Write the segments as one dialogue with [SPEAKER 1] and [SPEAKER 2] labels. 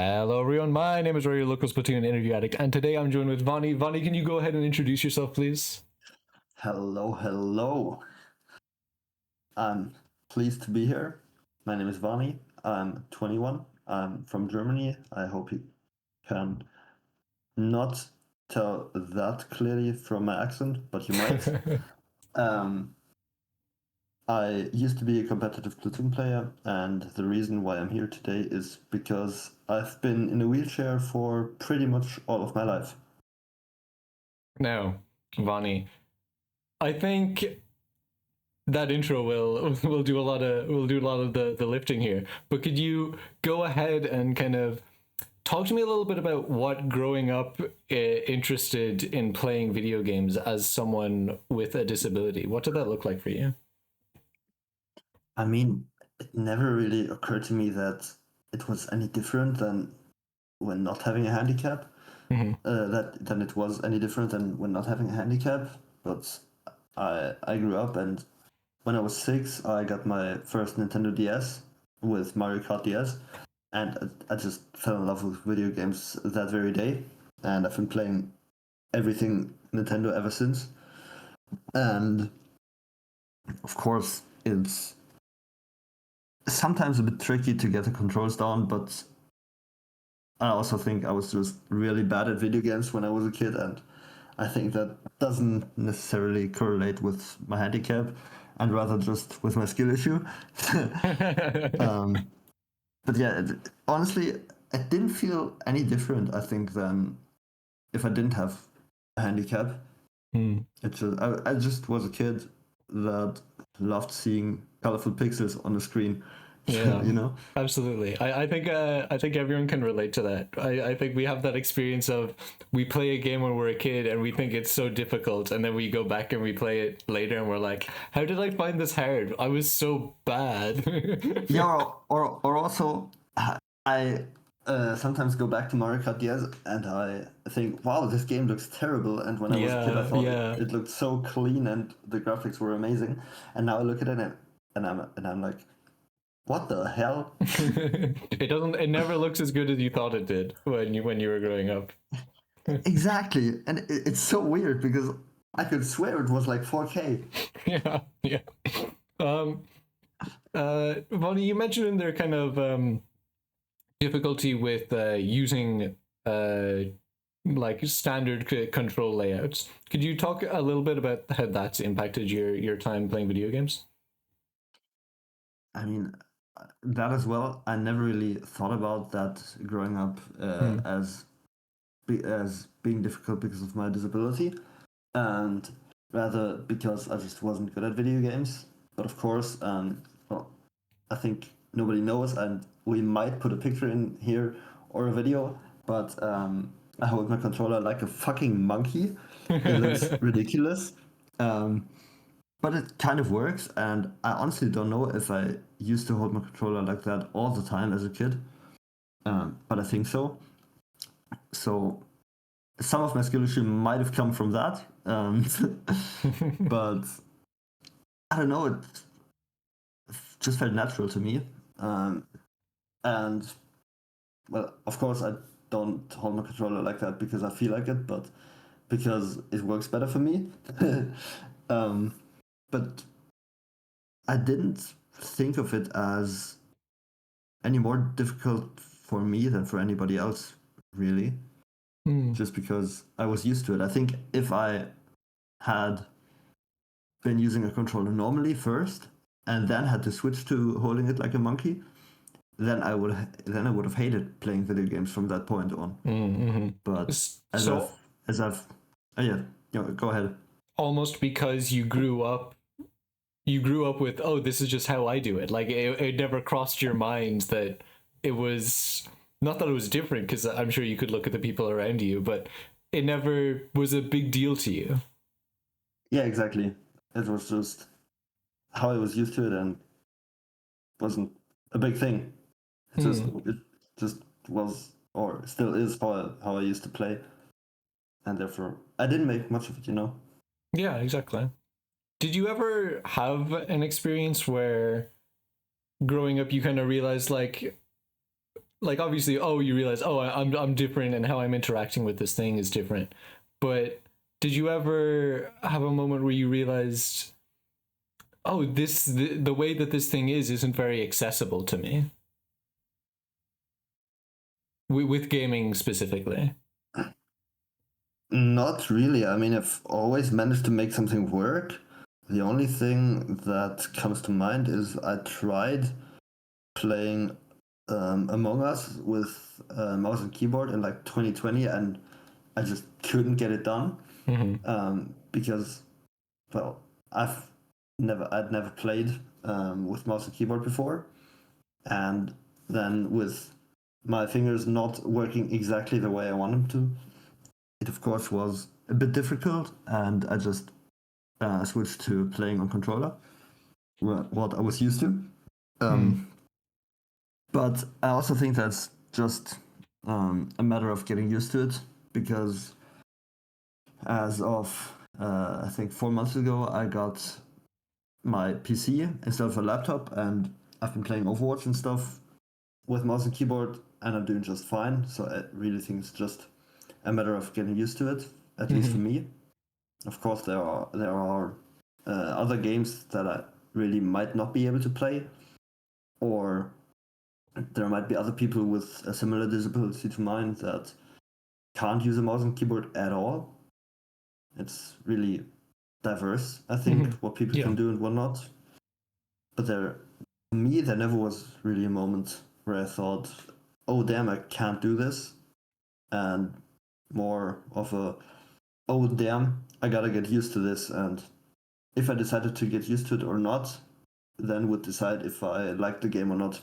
[SPEAKER 1] Hello everyone, my name is Rory, your local Splatoon interview addict, and today I'm joined with Vani. Vani, can you go ahead and introduce yourself, please?
[SPEAKER 2] Hello. I'm pleased to be here. My name is Vani. I'm 21. I'm from Germany. I hope you can not tell that clearly from my accent, but you might. um, I used to be a competitive Platoon player, and the reason why I'm here today is because I've been in a wheelchair for pretty much all of my life.
[SPEAKER 1] Now, Vani, I think that intro will do a lot of the lifting here. But could you go ahead and kind of talk to me a little bit about what growing up interested in playing video games as someone with a disability? What did that look like for you?
[SPEAKER 2] I mean, it never really occurred to me that it was any different than when not having a handicap. Than it was any different than when not having a handicap. But I grew up, and when I was 6, I got my first Nintendo DS with Mario Kart DS, and I just fell in love with video games that very day, and I've been playing everything Nintendo ever since. And of course, it's sometimes a bit tricky to get the controls down, but I also think I was just really bad at video games when I was a kid, and I think that doesn't necessarily correlate with my handicap, and rather just with my skill issue. But yeah, honestly, it didn't feel any different, I think, than if I didn't have a handicap. It's just, I just was a kid that loved seeing colorful pixels on the screen.
[SPEAKER 1] Yeah,
[SPEAKER 2] you know?
[SPEAKER 1] absolutely. I think everyone can relate to that. I think we have that experience of we play a game when we're a kid and we think it's so difficult, and then we go back and we play it later and we're like, how did I find this hard? I was so bad.
[SPEAKER 2] Yeah, or also I sometimes go back to Mario Kart DS and I think, wow, this game looks terrible. And when I was a kid, I thought it looked so clean and the graphics were amazing. And now I look at it and I'm like, what the hell?
[SPEAKER 1] It never looks as good as you thought it did when you were growing up.
[SPEAKER 2] Exactly, and it's so weird because I could swear it was like 4K.
[SPEAKER 1] Yeah. Bonnie, you mentioned in there kind of difficulty with using like standard control layouts. Could you talk a little bit about how that's impacted your time playing video games?
[SPEAKER 2] I mean, that as well. I never really thought about that growing up as being difficult because of my disability, and rather because I just wasn't good at video games. But of course, well, I think nobody knows, and we might put a picture in here or a video, but I hold my controller like a fucking monkey. It looks ridiculous. But it kind of works, and I honestly don't know if I used to hold my controller like that all the time as a kid, but I think so. So some of my skill issue might have come from that, but I don't know, it just felt natural to me. And, well, of course, I don't hold my controller like that because I feel like it, but because it works better for me. But I didn't think of it as any more difficult for me than for anybody else, really. Just because I was used to it. I think if I had been using a controller normally first and then had to switch to holding it like a monkey, then I would have hated playing video games from that point on. But as I've go ahead.
[SPEAKER 1] Almost because you grew up with, oh, this is just how I do it. Like it never crossed your mind that it was, not that it was different, because I'm sure you could look at the people around you, but it never was a big deal to you.
[SPEAKER 2] Yeah, exactly. It was just how I was used to it, and wasn't a big thing. It just was, or still is, how I used to play, and therefore I didn't make much of it,
[SPEAKER 1] Yeah, exactly. Did you ever have an experience where growing up you kind of realized, like, like obviously, oh, you realize, oh, I'm different, and how I'm interacting with this thing is different. But did you ever have a moment where you realized, oh, the way that this thing is isn't very accessible to me with gaming specifically?
[SPEAKER 2] Not really. I mean, I've always managed to make something work. The only thing that comes to mind is I tried playing Among Us with mouse and keyboard in like 2020, and I just couldn't get it done because, well, I'd never played with mouse and keyboard before, and then with my fingers not working exactly the way I want them to, it of course was a bit difficult, and I just switched to playing on controller, what I was used to. But I also think that's just a matter of getting used to it, because as of I think 4 months ago, I got my PC instead of a laptop, and I've been playing Overwatch and stuff with mouse and keyboard, and I'm doing just fine. So I really think it's just a matter of getting used to it, at least for me. Of course, there are other games that I really might not be able to play, or there might be other people with a similar disability to mine that can't use a mouse and keyboard at all. It's really diverse, I think, what people can do and what not. But for me, there never was really a moment where I thought, oh damn, I can't do this. And more of a, oh damn, I gotta get used to this. And if I decided to get used to it or not, then would decide if I like the game or not.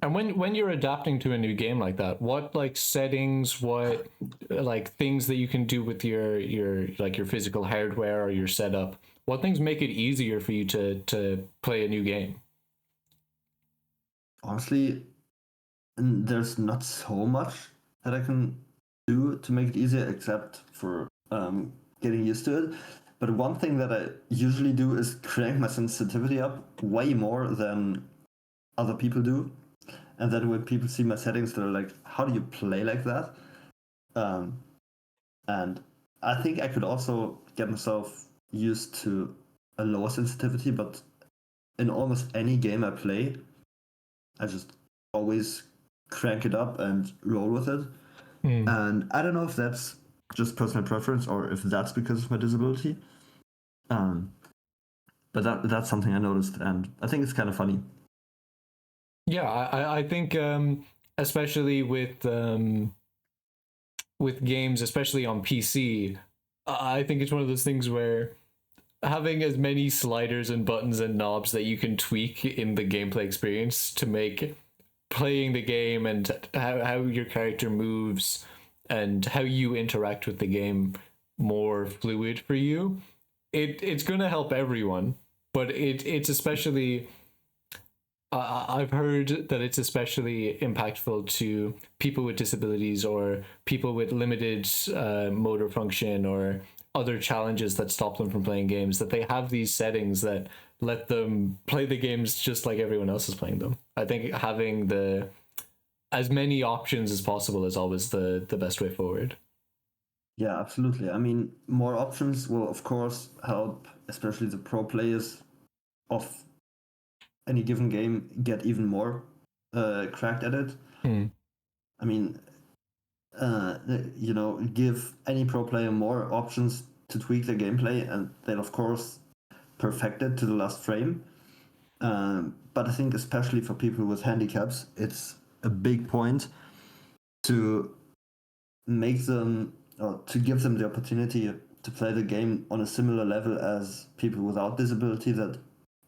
[SPEAKER 1] And when you're adapting to a new game like that, what like settings, what like things that you can do with your like your physical hardware or your setup, what things make it easier for you to play a new game?
[SPEAKER 2] Honestly, there's not so much that I can do to make it easier, except for getting used to it. But one thing that I usually do is crank my sensitivity up way more than other people do. And then when people see my settings, they're like, how do you play like that? And I think I could also get myself used to a lower sensitivity, but in almost any game I play, I just always crank it up and roll with it. And I don't know if that's just personal preference or if that's because of my disability. But that's something I noticed, and I think it's kind of funny.
[SPEAKER 1] Yeah, I think especially with games, especially on PC, I think it's one of those things where having as many sliders and buttons and knobs that you can tweak in the gameplay experience to make playing the game and how your character moves and how you interact with the game more fluid for you, it's going to help everyone, but it's especially I've heard that it's especially impactful to people with disabilities or people with limited motor function or other challenges that stop them from playing games, that they have these settings that let them play the games just like everyone else is playing them. I think having the as many options as possible is always the best way forward.
[SPEAKER 2] Yeah, absolutely. I mean, more options will, of course, help, especially the pro players of any given game get even more cracked at it. I mean, give any pro player more options to tweak their gameplay, and they'll of course perfect it to the last frame. But I think especially for people with handicaps, it's a big point to make them or to give them the opportunity to play the game on a similar level as people without disability that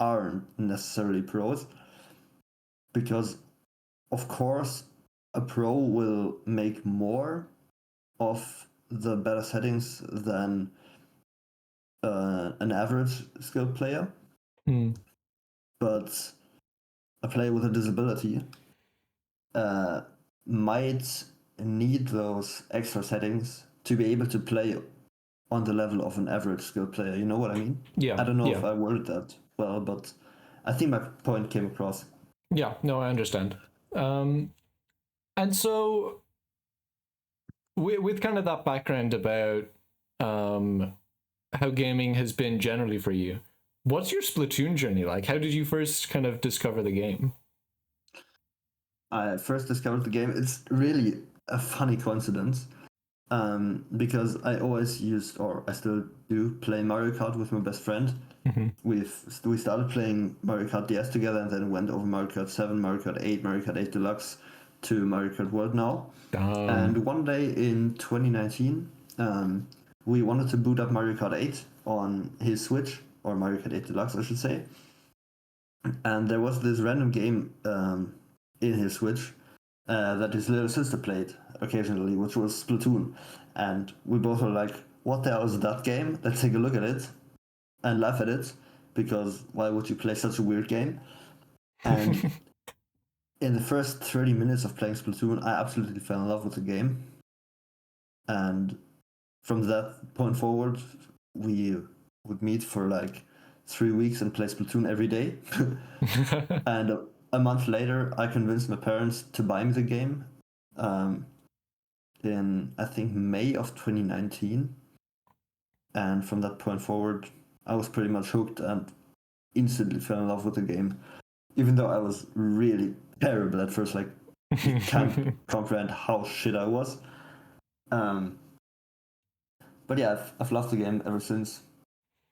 [SPEAKER 2] aren't necessarily pros, because of course a pro will make more of the better settings than an average skilled player. But a player with a disability might need those extra settings to be able to play on the level of an average skilled player. You know what I mean?
[SPEAKER 1] Yeah.
[SPEAKER 2] I don't know
[SPEAKER 1] Yeah.
[SPEAKER 2] if I worded that well, but I think my point came across.
[SPEAKER 1] Yeah. No, I understand. And so with kind of that background about how gaming has been generally for you, what's your Splatoon journey like? How did you first kind of discover the game?
[SPEAKER 2] I first discovered the game. It's really a funny coincidence because I always used, or I still do, play Mario Kart with my best friend.
[SPEAKER 1] Mm-hmm.
[SPEAKER 2] We started playing Mario Kart DS together, and then went over Mario Kart 7, Mario Kart 8, Mario Kart 8 Deluxe to Mario Kart World now. And one day in 2019, we wanted to boot up Mario Kart 8 on his Switch, or Mario Kart 8 Deluxe, I should say. And there was this random game in his Switch that his little sister played occasionally, which was Splatoon. And we both were like, what the hell is that game? Let's take a look at it and laugh at it, because why would you play such a weird game? And in the first 30 minutes of playing Splatoon, I absolutely fell in love with the game. And from that point forward, we would meet for like 3 weeks and play Splatoon every day. And a month later, I convinced my parents to buy me the game in, I think, May of 2019. And from that point forward, I was pretty much hooked and instantly fell in love with the game. Even though I was really terrible at first, like, you can't comprehend how shit I was. But yeah, I've loved the game ever since.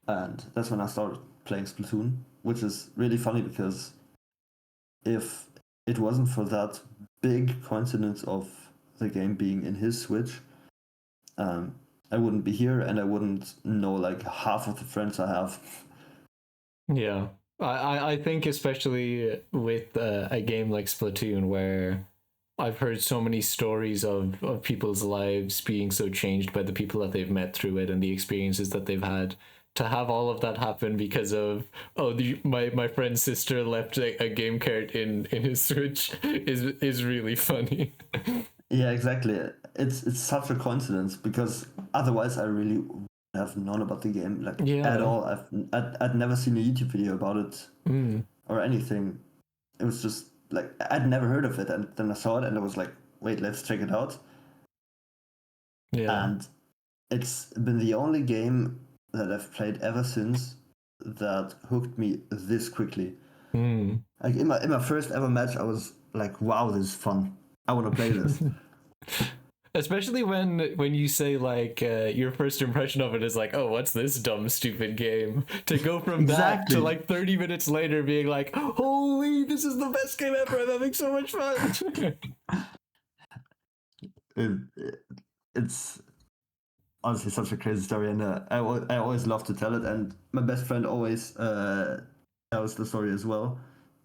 [SPEAKER 2] And that's when I started playing Splatoon, which is really funny because if it wasn't for that big coincidence of the game being in his Switch, I wouldn't be here and I wouldn't know like half of the friends I have.
[SPEAKER 1] Yeah. I think especially with a game like Splatoon, where I've heard so many stories of people's lives being so changed by the people that they've met through it and the experiences that they've had, to have all of that happen because of my friend's sister left a game cart in his Switch is really funny.
[SPEAKER 2] Yeah, exactly. It's such a coincidence because otherwise I really wouldn't have known about the game like at
[SPEAKER 1] Yeah.
[SPEAKER 2] all. I'd never seen a YouTube video about it or anything. It was just like I'd never heard of it, and then I saw it and I was like, wait, let's check it out.
[SPEAKER 1] Yeah.
[SPEAKER 2] And it's been the only game that I've played ever since that hooked me this quickly. Like in my first ever match, I was like, wow, this is fun. I want to play this.
[SPEAKER 1] Especially when you say like your first impression of it is like, oh, what's this dumb stupid game, to go from that to
[SPEAKER 2] Exactly.
[SPEAKER 1] like 30 minutes later being like, holy, this is the best game ever, I'm having so much fun.
[SPEAKER 2] It's honestly such a crazy story, and I always love to tell it. And my best friend always tells the story as well.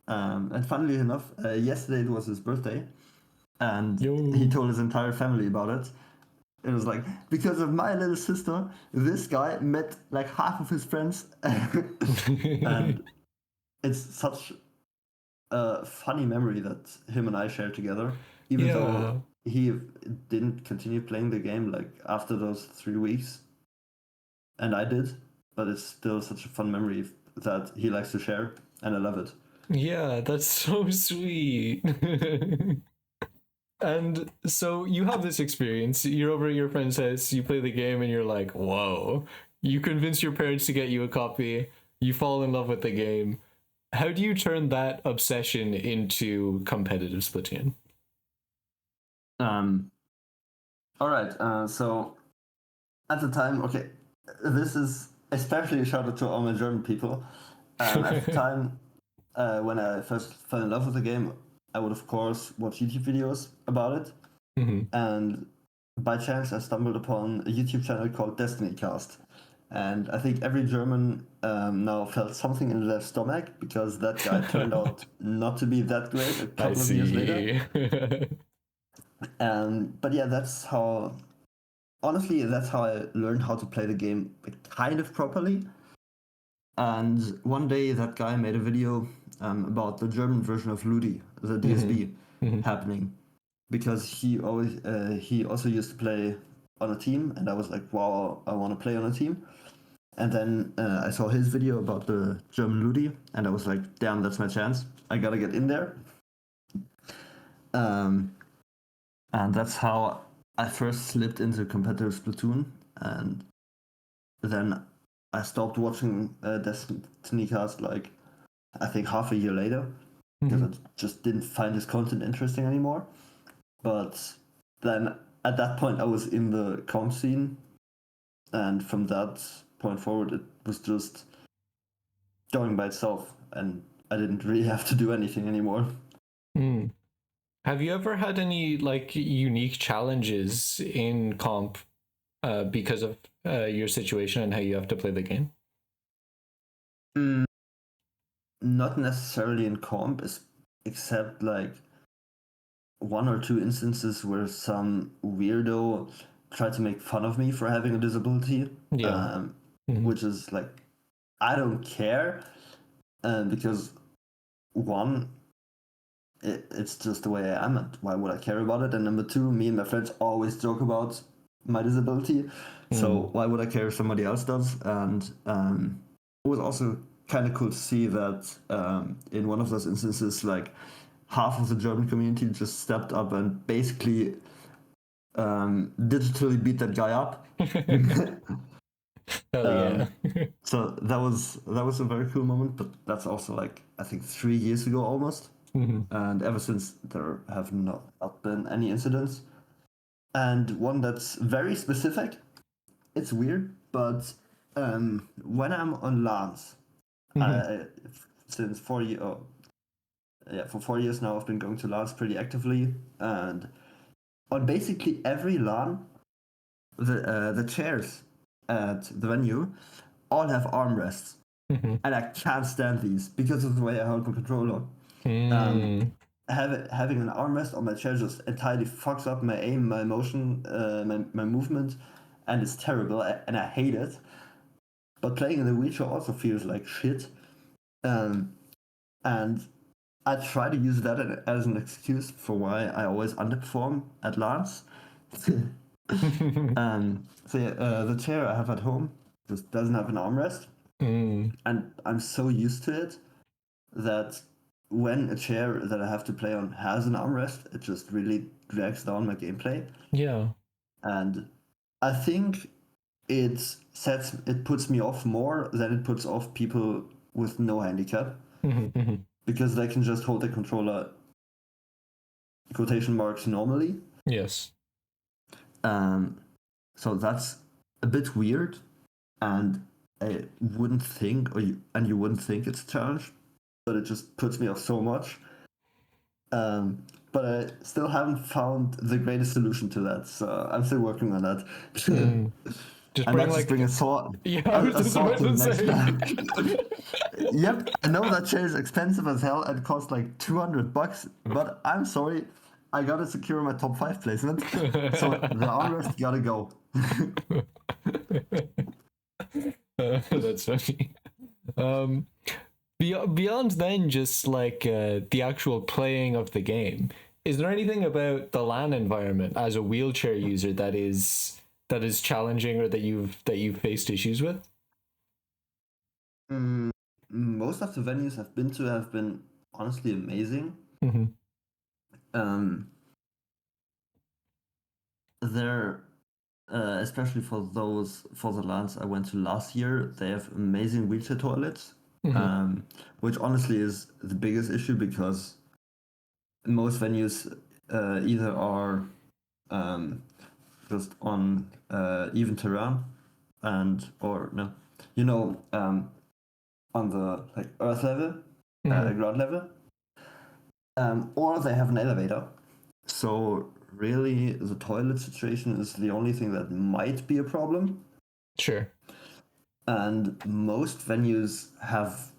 [SPEAKER 2] And funnily enough, yesterday it was his birthday, and he
[SPEAKER 1] Yo.
[SPEAKER 2] told his entire family about it. It was like, because of my little sister, this guy met like half of his friends, and it's such a funny memory that him and I share together. Even
[SPEAKER 1] Yeah.
[SPEAKER 2] though he didn't continue playing the game like after those 3 weeks, and I did, but it's still such a fun memory that he likes to share, and I love it.
[SPEAKER 1] Yeah, that's so sweet. And so you have this experience, you're over at your friend's house, you play the game, and you're like, whoa. You convince your parents to get you a copy, you fall in love with the game. How do you turn that obsession into competitive Splatoon?
[SPEAKER 2] Um, all right, so at the time, okay, this is especially a shout out to all my German people. At the time, when I first fell in love with the game, I would of course watch YouTube videos about it, and by chance I stumbled upon a YouTube channel called Destiny Cast, and I think every German now felt something in their stomach because that guy turned out not to be that great a
[SPEAKER 1] I
[SPEAKER 2] couple of years later.
[SPEAKER 1] see.
[SPEAKER 2] But yeah, that's how. Honestly, that's how I learned how to play the game kind of properly. And one day, that guy made a video about the German version of Ludi, the DSB, happening, because he also used to play on a team, and I was like, wow, I want to play on a team. And then I saw his video about the German Ludi, and I was like, damn, that's my chance. I gotta get in there. Um, and that's how I first slipped into competitive Splatoon, and then I stopped watching Destiny Cast like I think half a year later because I just didn't find his content interesting anymore. But then at that point I was in the comp scene, and from that point forward it was just going by itself, and I didn't really have to do anything anymore.
[SPEAKER 1] Mm. Have you ever had any like unique challenges in comp because of your situation and how you have to play the game?
[SPEAKER 2] Mm, not necessarily in comp, except like one or two instances where some weirdo tried to make fun of me for having a disability,
[SPEAKER 1] Yeah.
[SPEAKER 2] which is like, I don't care, because one, it's just the way I am, and why would I care about it? And number two, me and my friends always joke about my disability, so why would I care if somebody else does? And it was also kind of cool to see that in one of those instances, like half of the German community just stepped up and basically digitally beat that guy up.
[SPEAKER 1] Hell yeah.
[SPEAKER 2] So that was a very cool moment, but that's also like I think 3 years ago almost, and ever since there have not been any incidents. And one that's very specific. It's weird, but when I'm on LANs, I, since 4 years, oh, yeah, for 4 years now, I've been going to LANs pretty actively, and on basically every LAN, the chairs at the venue all have armrests, and I can't stand these because of the way I hold the controller. Having an armrest on my chair just entirely fucks up my aim, my motion, my movement, and it's terrible, and I hate it. But playing in the wheelchair also feels like shit, and I try to use that as an excuse for why I always underperform at LANs. So yeah, the chair I have at home just doesn't have an armrest, and I'm so used to it that when a chair that I have to play on has an armrest, it just really drags down my gameplay.
[SPEAKER 1] Yeah.
[SPEAKER 2] And I think it puts me off more than it puts off people with no handicap, because they can just hold the controller quotation marks normally.
[SPEAKER 1] Yes.
[SPEAKER 2] So that's a bit weird, and I wouldn't think, and you wouldn't think it's a challenge, but it just puts me off so much. But I still haven't found the greatest solution to that, so I'm still working on that.
[SPEAKER 1] Just
[SPEAKER 2] I
[SPEAKER 1] bring
[SPEAKER 2] might just
[SPEAKER 1] like
[SPEAKER 2] bring a sword.
[SPEAKER 1] yeah, I was
[SPEAKER 2] A
[SPEAKER 1] just
[SPEAKER 2] sword
[SPEAKER 1] about
[SPEAKER 2] to the
[SPEAKER 1] to
[SPEAKER 2] next
[SPEAKER 1] say.
[SPEAKER 2] time. Yep, I know that chair is expensive as hell and costs like $200, but I'm sorry, I gotta secure my top 5 placement, so the armrest gotta go.
[SPEAKER 1] That's funny. Um, beyond then, just like the actual playing of the game, is there anything about the LAN environment as a wheelchair user that is challenging or that you've faced issues with?
[SPEAKER 2] Most of the venues I've been to have been honestly amazing. Um, they're especially for the lands I went to last year, they have amazing wheelchair toilets, which honestly is the biggest issue because most venues either are just on even terrain or no, on the like earth level, ground level, or they have an elevator. So really, the toilet situation is the only thing that might be a problem.
[SPEAKER 1] Sure.
[SPEAKER 2] And most venues have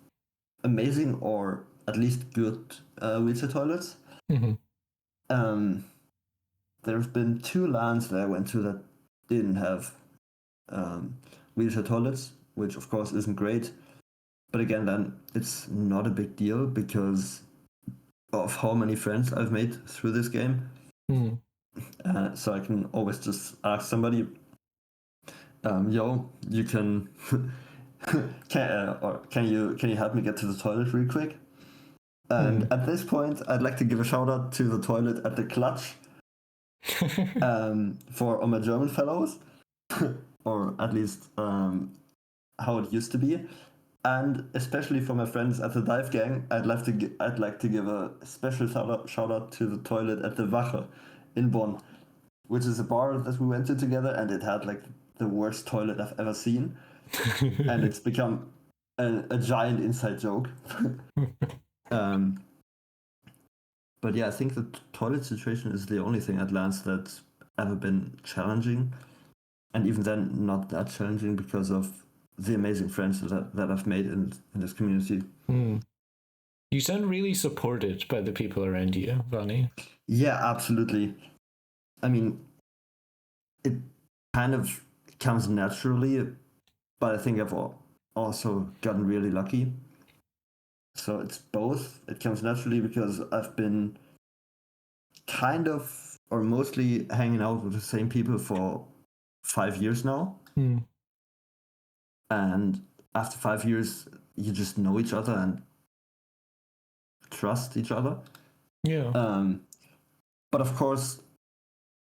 [SPEAKER 2] amazing or at least good wheelchair toilets. Um, there have been 2 lands that I went to that didn't have wheelchair toilets, which of course isn't great. But again, then it's not a big deal because of how many friends I've made through this game. So I can always just ask somebody, "Yo, you can, can you help me get to the toilet real quick?" And at this point, I'd like to give a shout out to the toilet at the Clutch for all my German fellows, or at least how it used to be. And especially for my friends at the Dive Gang, I'd like to give a special shout out to the toilet at the Wache in Bonn, which is a bar that we went to together, and it had like the worst toilet I've ever seen, and it's become a giant inside joke. But yeah, I think the toilet situation is the only thing at Lance that's ever been challenging, and even then not that challenging because of the amazing friends that I've made in this community.
[SPEAKER 1] You sound really supported by the people around you, Vani.
[SPEAKER 2] Yeah, absolutely. I mean, it kind of comes naturally, but I think I've also gotten really lucky. So it's both. It comes naturally because I've been kind of or mostly hanging out with the same people for 5 years now. And after 5 years, you just know each other and trust each other.
[SPEAKER 1] Yeah.
[SPEAKER 2] But of course,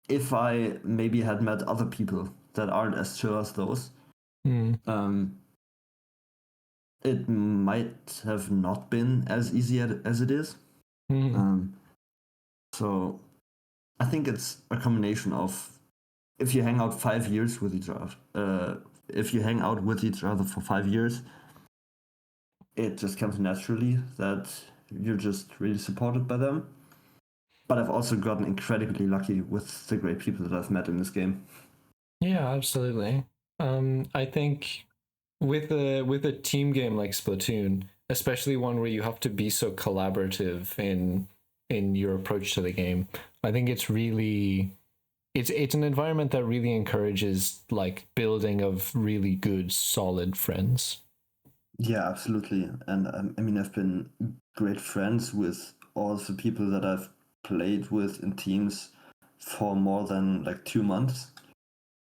[SPEAKER 2] if I maybe had met other people that aren't as chill as those, it might have not been as easy as it is. So I think it's a combination of if you hang out 5 years with each other, if you hang out with each other for 5 years, it just comes naturally that you're just really supported by them. But I've also gotten incredibly lucky with the great people that I've met in this game.
[SPEAKER 1] Yeah, absolutely. I think with a team game like Splatoon, especially one where you have to be so collaborative in your approach to the game, I think it's really it's an environment that really encourages like building of really good solid friends.
[SPEAKER 2] Yeah, absolutely. And I mean, I've been great friends with all the people that I've played with in teams for more than like 2 months.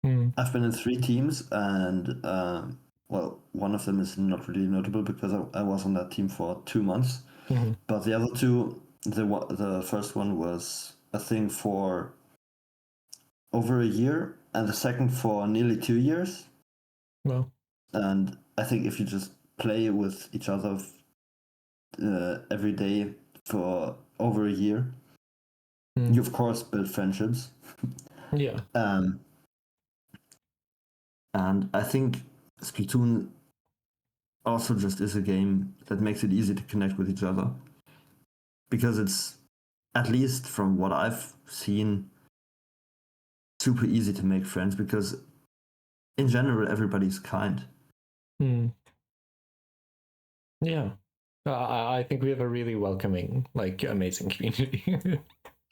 [SPEAKER 2] I've been in 3 teams, and well, one of them is not really notable because I was on that team for 2 months. But the other two, the first one was a thing for over a year, and the second for nearly 2 years.
[SPEAKER 1] Well,
[SPEAKER 2] and I think if you just play with each other every day for over a year, you of course build friendships.
[SPEAKER 1] Yeah.
[SPEAKER 2] And I think Splatoon also just is a game that makes it easy to connect with each other. Because it's, at least from what I've seen, super easy to make friends because in general everybody's kind.
[SPEAKER 1] Yeah. I think we have a really welcoming, like amazing community.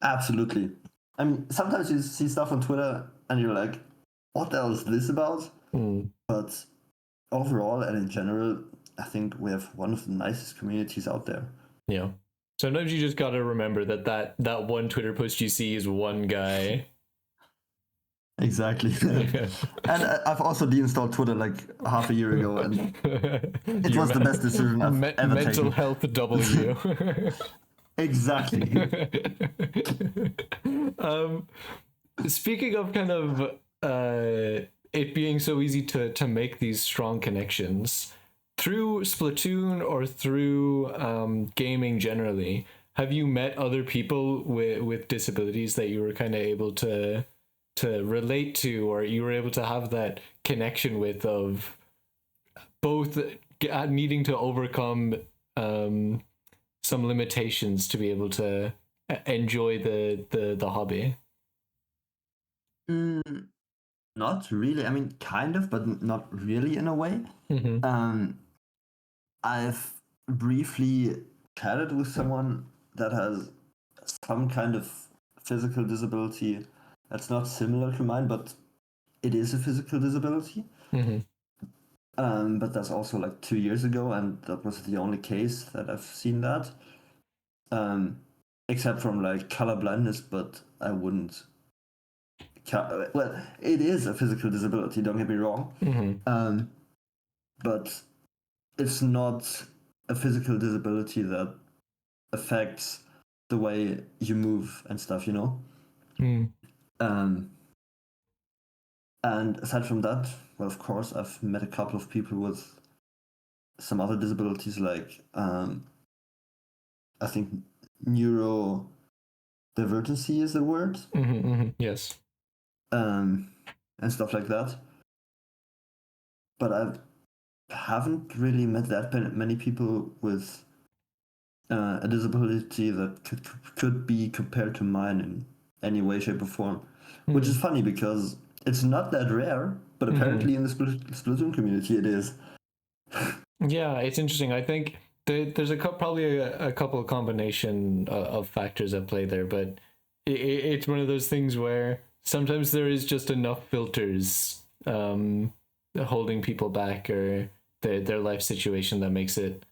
[SPEAKER 2] Absolutely. I mean, sometimes you see stuff on Twitter and you're like, what the hell is this about? But overall and in general, I think we have one of the nicest communities out there.
[SPEAKER 1] Yeah. Sometimes you just gotta remember that one Twitter post you see is one guy.
[SPEAKER 2] Exactly. And I've also deinstalled Twitter like half a year ago, and it was the best decision I've ever
[SPEAKER 1] mental
[SPEAKER 2] taken.
[SPEAKER 1] health W.
[SPEAKER 2] Exactly.
[SPEAKER 1] Speaking of kind of it being so easy to make these strong connections through Splatoon or through gaming generally, have you met other people with disabilities that you were kind of able to relate to, or you were able to have that connection with, of both needing to overcome some limitations to be able to enjoy the hobby?
[SPEAKER 2] Not really. I mean, kind of, but not really in a way. I've briefly chatted with someone that has some kind of physical disability that's not similar to mine, but it is a physical disability. But that's also like 2 years ago, and that was the only case that I've seen that. Except from like color blindness, but I wouldn't. Well, it is a physical disability. Don't get me wrong. But it's not a physical disability that affects the way you move and stuff, you know.
[SPEAKER 1] Mm.
[SPEAKER 2] And aside from that, well, of course, I've met a couple of people with some other disabilities, like I think neurodivergency is the word.
[SPEAKER 1] Yes.
[SPEAKER 2] And stuff like that. But I haven't really met that many people with a disability that could be compared to mine in any way, shape, or form. Which is funny because it's not that rare, but apparently in the Splatoon community it is.
[SPEAKER 1] Yeah, it's interesting. I think there's probably a couple of combination of factors at play there, but it's one of those things where sometimes there is just enough filters holding people back, or their life situation that makes it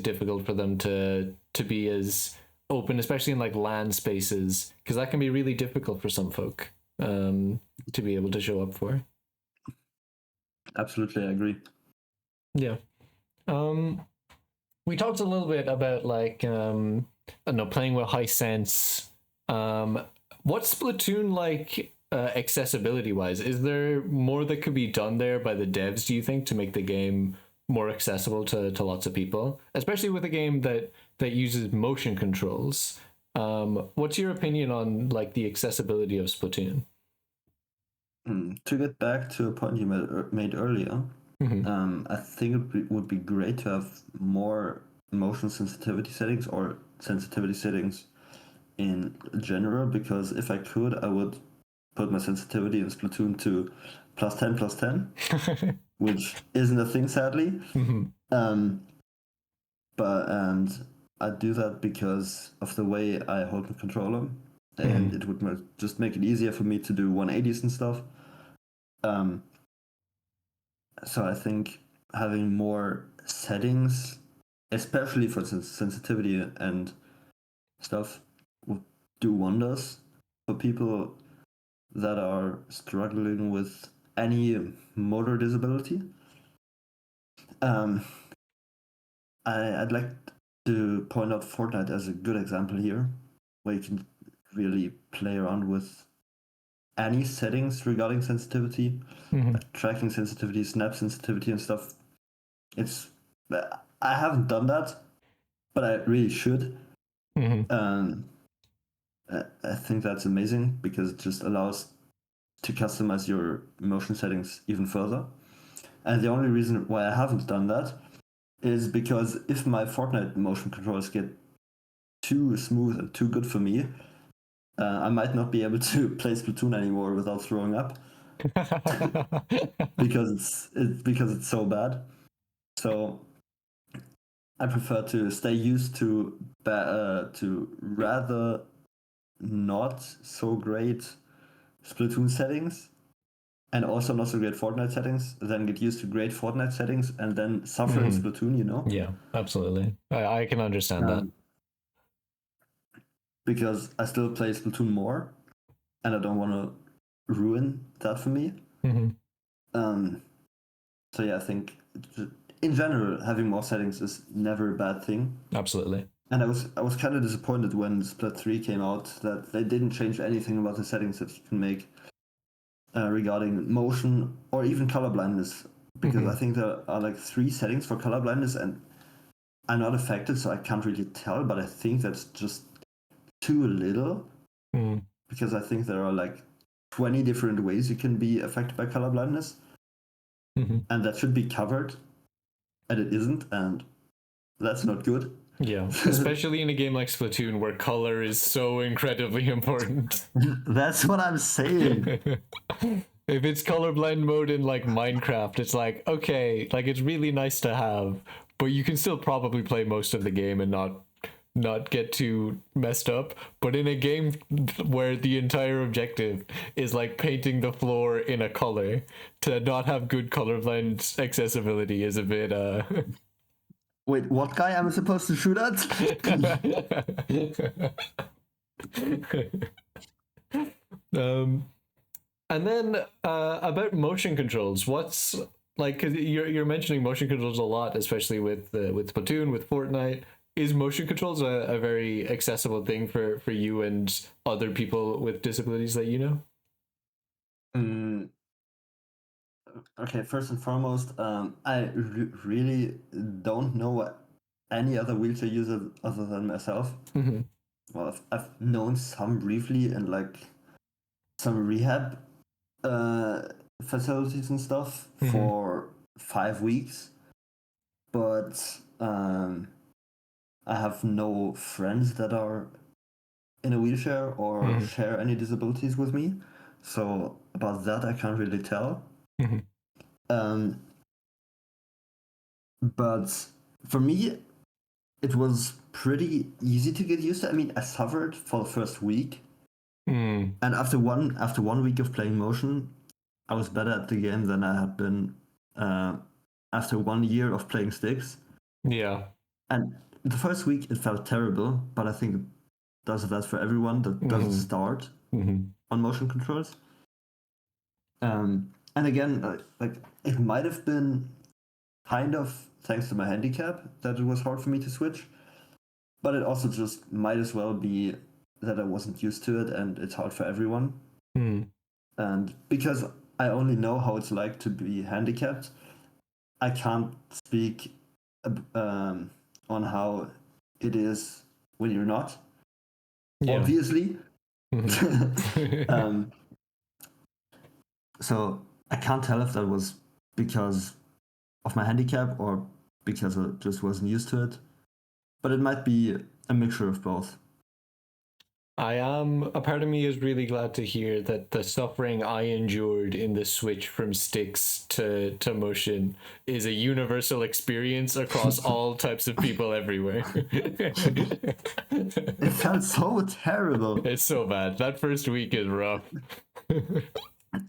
[SPEAKER 1] difficult for them to be as open, especially in like LAN spaces, because that can be really difficult for some folk to be able to show up for.
[SPEAKER 2] Absolutely, I agree.
[SPEAKER 1] Yeah. We talked a little bit about like I don't know, playing with high sense. What's Splatoon like accessibility wise? Is there more that could be done there by the devs, do you think, to make the game more accessible to lots of people, especially with a game that uses motion controls? What's your opinion on like the accessibility of Splatoon?
[SPEAKER 2] To get back to a point you made earlier, I think it would be great to have more motion sensitivity settings or sensitivity settings in general, because if I could, I would put my sensitivity in Splatoon to +10, which isn't a thing, sadly. And I do that because of the way I hold the controller, and it would just make it easier for me to do 180s and stuff. So I think having more settings, especially for sensitivity and stuff, will do wonders for people that are struggling with any motor disability. I'd like to point out Fortnite as a good example here, where you can really play around with any settings regarding sensitivity, like tracking sensitivity, snap sensitivity, and stuff. I haven't done that, but I really should. I think that's amazing because it just allows to customize your motion settings even further. And the only reason why I haven't done that is because if my Fortnite motion controls get too smooth and too good for me, I might not be able to play Splatoon anymore without throwing up because it's so bad. So I prefer to stay used to rather not so great Splatoon settings and also not so great Fortnite settings, then get used to great Fortnite settings and then suffer in Splatoon, you know?
[SPEAKER 1] Yeah, absolutely. I can understand that.
[SPEAKER 2] Because I still play Splatoon more and I don't want to ruin that for me. So yeah, I think in general having more settings is never a bad thing.
[SPEAKER 1] Absolutely.
[SPEAKER 2] And I was kind of disappointed when Splat 3 came out that they didn't change anything about the settings that you can make regarding motion or even color blindness, because I think there are like 3 settings for color blindness, and I'm not affected, so I can't really tell, but I think that's just too little, because I think there are like 20 different ways you can be affected by color blindness, and that should be covered, and it isn't, and that's not good.
[SPEAKER 1] Yeah, especially in a game like Splatoon where color is so incredibly important.
[SPEAKER 2] That's what I'm saying.
[SPEAKER 1] If it's colorblind mode in like Minecraft, it's like, okay, like it's really nice to have, but you can still probably play most of the game and not get too messed up. But in a game where the entire objective is like painting the floor in a color, to not have good colorblind accessibility is a bit
[SPEAKER 2] Wait, what guy am I supposed to shoot at?
[SPEAKER 1] And then about motion controls, what's like? Because you're mentioning motion controls a lot, especially with Splatoon, with Fortnite. is motion controls a very accessible thing for you and other people with disabilities that you know?
[SPEAKER 2] Mm, okay, first and foremost, I really don't know any other wheelchair user other than myself.
[SPEAKER 1] Mm-hmm.
[SPEAKER 2] Well, I've known some briefly in like some rehab uh, facilities and stuff
[SPEAKER 1] Mm-hmm.
[SPEAKER 2] for 5 weeks, but I have no friends that are in a wheelchair or
[SPEAKER 1] Mm-hmm.
[SPEAKER 2] share any disabilities with me. So about that, I can't really tell.
[SPEAKER 1] Mm-hmm.
[SPEAKER 2] Um, but for me, it was pretty easy to get used to. I mean, I suffered for the first week,
[SPEAKER 1] Mm.
[SPEAKER 2] and after one week of playing motion, I was better at the game than I had been uh, after 1 year of playing sticks.
[SPEAKER 1] Yeah.
[SPEAKER 2] And the first week it felt terrible, but I think it does that for everyone that doesn't
[SPEAKER 1] Mm-hmm.
[SPEAKER 2] start
[SPEAKER 1] Mm-hmm.
[SPEAKER 2] on motion controls. And again, like it might have been kind of thanks to my handicap that it was hard for me to switch, but it also just might as well be that I wasn't used to it and it's hard for everyone.
[SPEAKER 1] Mm.
[SPEAKER 2] And because I only know how it's like to be handicapped, I can't speak on how it is when you're not.
[SPEAKER 1] Yeah.
[SPEAKER 2] Obviously,
[SPEAKER 1] Mm-hmm.
[SPEAKER 2] um, so I can't tell if that was because of my handicap or because I just wasn't used to it. But it might be a mixture of both.
[SPEAKER 1] A part of me is really glad to hear that the suffering I endured in the switch from sticks to motion is a universal experience across all types of people everywhere.
[SPEAKER 2] It felt so terrible.
[SPEAKER 1] It's so bad. That first week is rough.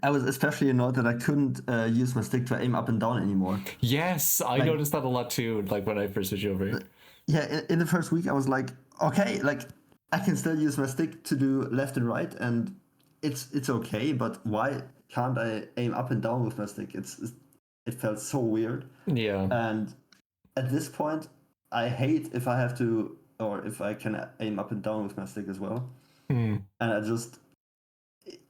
[SPEAKER 2] I was especially annoyed that I couldn't use my stick to aim up and down anymore.
[SPEAKER 1] Yes, I
[SPEAKER 2] Like,
[SPEAKER 1] noticed that a lot too, like when I first switched over.
[SPEAKER 2] yeah, in the first week, I was like, okay, like I can still use my stick to do left and right, and it's okay. But why can't I aim up and down with my stick? It felt so weird.
[SPEAKER 1] Yeah.
[SPEAKER 2] And at this point, I hate if I have to or if I can aim up and down with my stick as well.
[SPEAKER 1] Mm.
[SPEAKER 2] And I just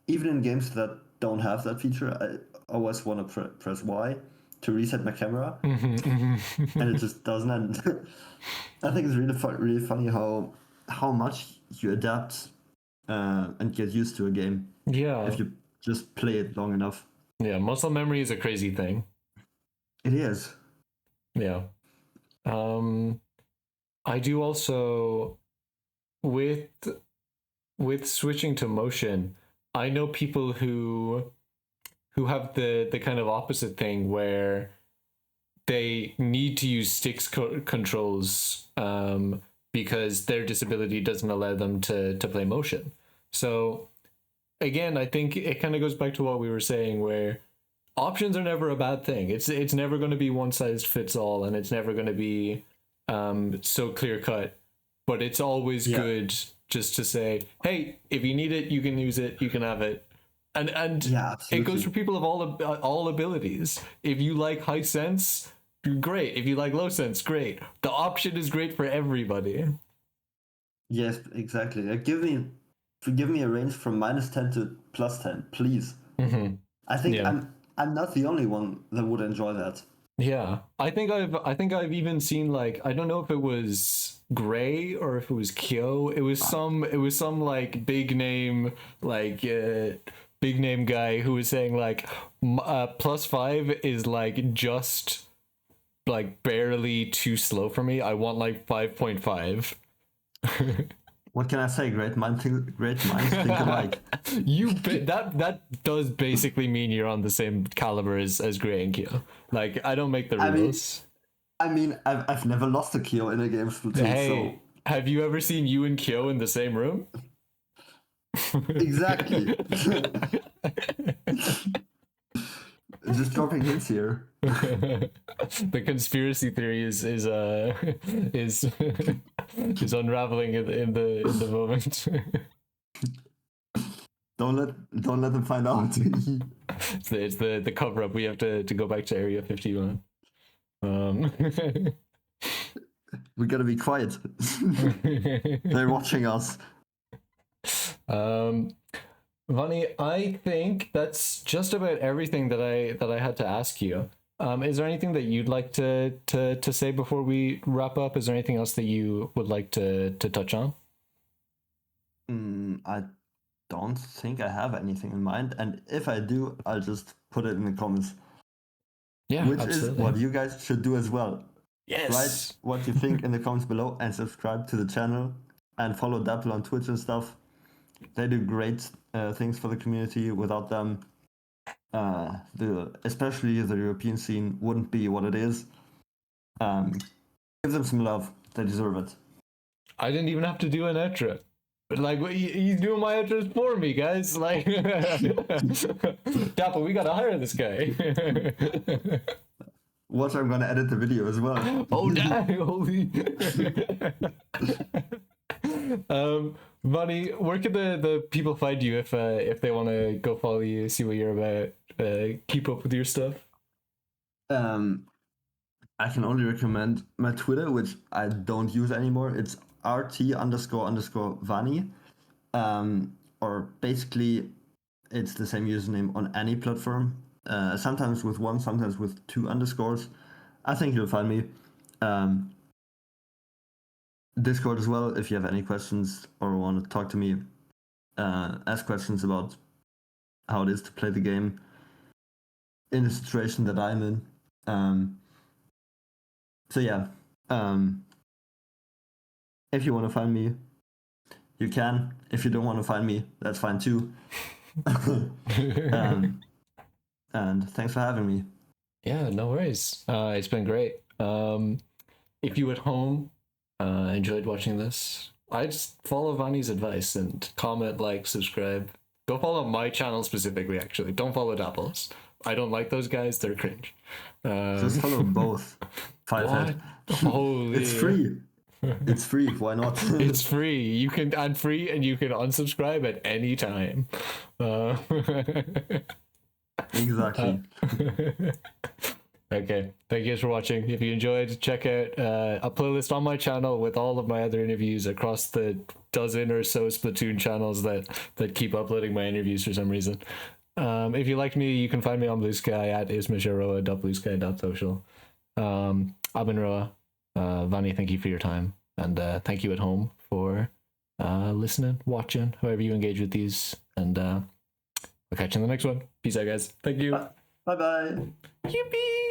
[SPEAKER 2] even in games that don't have that feature, I always want to press Y to reset my camera,
[SPEAKER 1] Mm-hmm,
[SPEAKER 2] and it
[SPEAKER 1] mm-hmm.
[SPEAKER 2] just doesn't. And I think it's really funny how much you adapt and get used to a game
[SPEAKER 1] Yeah.
[SPEAKER 2] if you just play it long enough.
[SPEAKER 1] Yeah, muscle memory is a crazy thing.
[SPEAKER 2] It is.
[SPEAKER 1] Yeah. Um I do also with switching to motion, I know people who have the kind of opposite thing where they need to use sticks controls because their disability doesn't allow them to play motion. So again, I think it kind of goes back to what we were saying, where options are never a bad thing. It's never going to be one size fits all, and it's never going to be so clear cut. But it's always good just to say, hey, if you need it, you can use it, you can have it, and
[SPEAKER 2] Yeah,
[SPEAKER 1] it goes for
[SPEAKER 2] absolutely.
[SPEAKER 1] people of all abilities. If you like high sense, great. If you like low sense, great. The option is great for everybody.
[SPEAKER 2] Yes, exactly. Give me a range from -10 to +10, please.
[SPEAKER 1] Mm-hmm.
[SPEAKER 2] I think
[SPEAKER 1] Yeah.
[SPEAKER 2] I'm not the only one that would enjoy that.
[SPEAKER 1] Yeah, I think I've even seen, like, I don't know if it was Gray or if it was Kyo. It was some like like big name guy who was saying like +5 is like just like barely too slow for me. I want like 5.5.
[SPEAKER 2] What can I say? Great minds think alike.
[SPEAKER 1] That does basically mean you're on the same caliber as Gray and Kyo. Like, I don't make the
[SPEAKER 2] I mean,
[SPEAKER 1] rules.
[SPEAKER 2] I've never lost a kill in a game Splatoon, so
[SPEAKER 1] Hey, have you ever seen you and Kyo in the same room?
[SPEAKER 2] exactly. Just dropping hints here.
[SPEAKER 1] The conspiracy theory is is unraveling in the moment.
[SPEAKER 2] Don't let them find out.
[SPEAKER 1] It's the cover up. We have to go back to Area 51. Um,
[SPEAKER 2] We gotta be quiet. They're watching us.
[SPEAKER 1] Vani, I think that's just about everything that I had to ask you. Is there anything that you'd like to say before we wrap up? Is there anything else that you would like to touch on?
[SPEAKER 2] I don't think I have anything in mind, and if I do, I'll just put it in the comments.
[SPEAKER 1] Yeah,
[SPEAKER 2] Which
[SPEAKER 1] absolutely.
[SPEAKER 2] is what you guys should do as well.
[SPEAKER 1] Yes.
[SPEAKER 2] Write what you think in the comments below and subscribe to the channel and follow Dapple on Twitch and stuff. They do great things for the community. Without them, especially the European scene wouldn't be what it is. Give them some love. They deserve it.
[SPEAKER 1] I didn't even have to do an outro. Like, he's doing my outros for me, guys. Like, Dapple, we gotta hire this guy.
[SPEAKER 2] Watch, I'm gonna edit the video as well.
[SPEAKER 1] Oh, damn! Holy. Vani, where can the people find you if they want to go follow you, see what you're about, keep up with your stuff?
[SPEAKER 2] I can only recommend my Twitter, which I don't use anymore. It's rt__Vani. Or basically, it's the same username on any platform. Sometimes with one, sometimes with 2 underscores. I think you'll find me. Discord as well, if you have any questions or want to talk to me. Ask questions about how it is to play the game in the situation that I'm in. So yeah, if you want to find me, you can. If you don't want to find me, that's fine too. And thanks for having me.
[SPEAKER 1] Yeah, no worries. It's been great. If you at home enjoyed watching this, I'd just follow Vani's advice and comment, like, subscribe. Go follow my channel specifically, actually. Don't follow Dapple's. I don't like those guys. They're cringe.
[SPEAKER 2] Just follow both. Fivehead.
[SPEAKER 1] Holy.
[SPEAKER 2] It's free. It's free. Why not?
[SPEAKER 1] It's free. You can add free and you can unsubscribe at any time.
[SPEAKER 2] Exactly.
[SPEAKER 1] Okay. Thank you guys for watching. If you enjoyed, check out a playlist on my channel with all of my other interviews across the dozen or so Splatoon channels that keep uploading my interviews for some reason. If you like me, you can find me on Blue Sky at ismisharoa.bluesky.social. I've been Roa. Vani, thank you for your time. And thank you at home for listening, watching, however you engage with these. And I'll catch you in the next one. Peace out, guys. Thank you.
[SPEAKER 2] Bye-bye.
[SPEAKER 1] Yippee!